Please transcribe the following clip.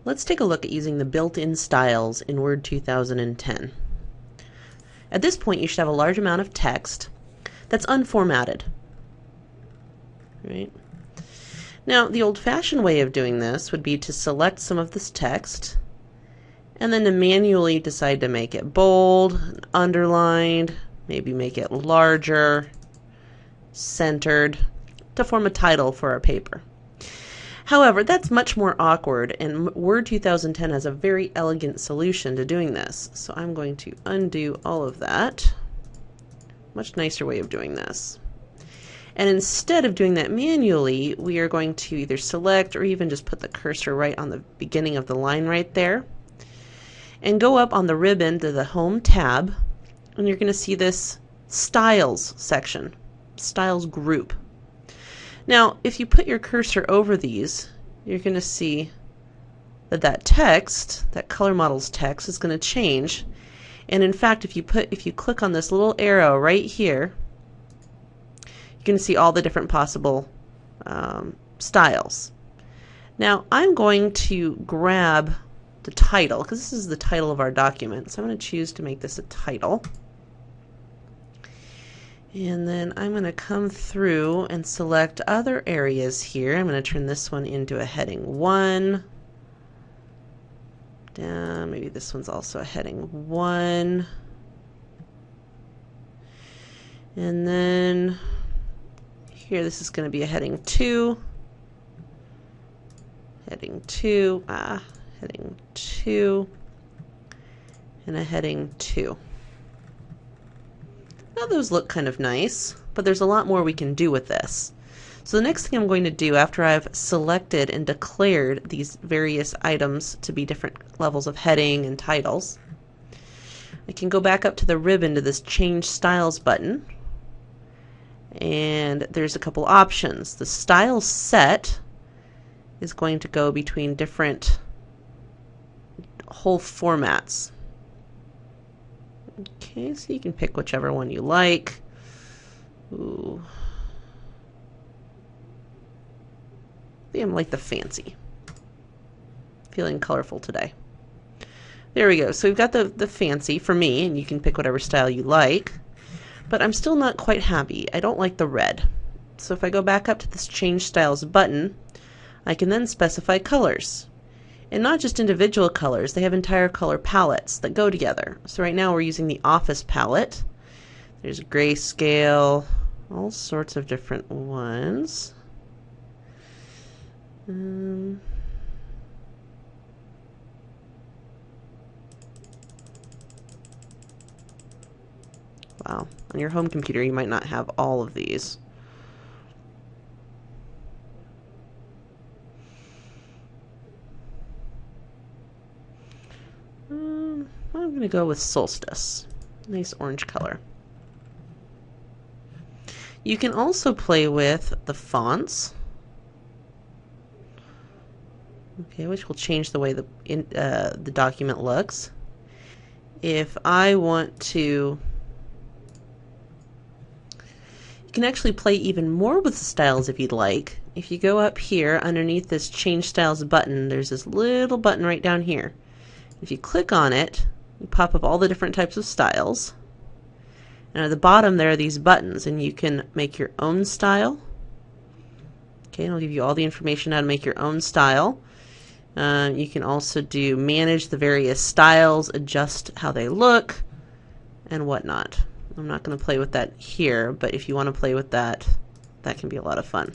Let's take a look at using the built-in styles in Word 2010. At this point, you should have a large amount of text that's unformatted. Right? Now, the old-fashioned way of doing this would be to select some of this text and then to manually decide to make it bold, underlined, maybe make it larger, centered, to form a title for our paper. However, that's much more awkward, and Word 2010 has a very elegant solution to doing this. So I'm going to undo all of that. Much nicer way of doing this. And instead of doing that manually, we are going to either select or even just put the cursor right on the beginning of the line right there, and go up on the ribbon to the Home tab, and you're going to see this Styles section, Styles group. Now, if you put your cursor over these, you're going to see that that text, that color model's text, is going to change. And in fact, if you click on this little arrow right here, you can see all the different possible styles. Now, I'm going to grab the title, because this is the title of our document. So I'm going to choose to make this a title. And then I'm going to come through and select other areas here. I'm going to turn this one into a heading 1. Maybe this one's also a heading 1. And then here, this is going to be a heading 2. Heading 2. Heading 2. And a heading 2. Now those look kind of nice, but there's a lot more we can do with this. So the next thing I'm going to do after I've selected and declared these various items to be different levels of heading and titles, I can go back up to the ribbon to this Change Styles button, and there's a couple options. The style set is going to go between different whole formats. Okay, so you can pick whichever one you like. Ooh. I think I'm like the fancy. Feeling colorful today. There we go. So we've got the fancy for me, and you can pick whatever style you like. But I'm still not quite happy. I don't like the red. So if I go back up to this Change Styles button, I can then specify colors. And not just individual colors, they have entire color palettes that go together. So right now we're using the Office palette. There's grayscale, all sorts of different ones. Wow, on your home computer you might not have all of these. I'm going to go with Solstice. Nice orange color. You can also play with the fonts, okay, which will change the way the document looks. If I want to, you can actually play even more with the styles if you'd like. If you go up here underneath this Change Styles button, there's this little button right down here. If you click on it, you pop up all the different types of styles. And at the bottom there are these buttons, and you can make your own style. Okay, and it'll give you all the information how to make your own style. You can also manage the various styles, adjust how they look, and whatnot. I'm not going to play with that here, but if you want to play with that, that can be a lot of fun.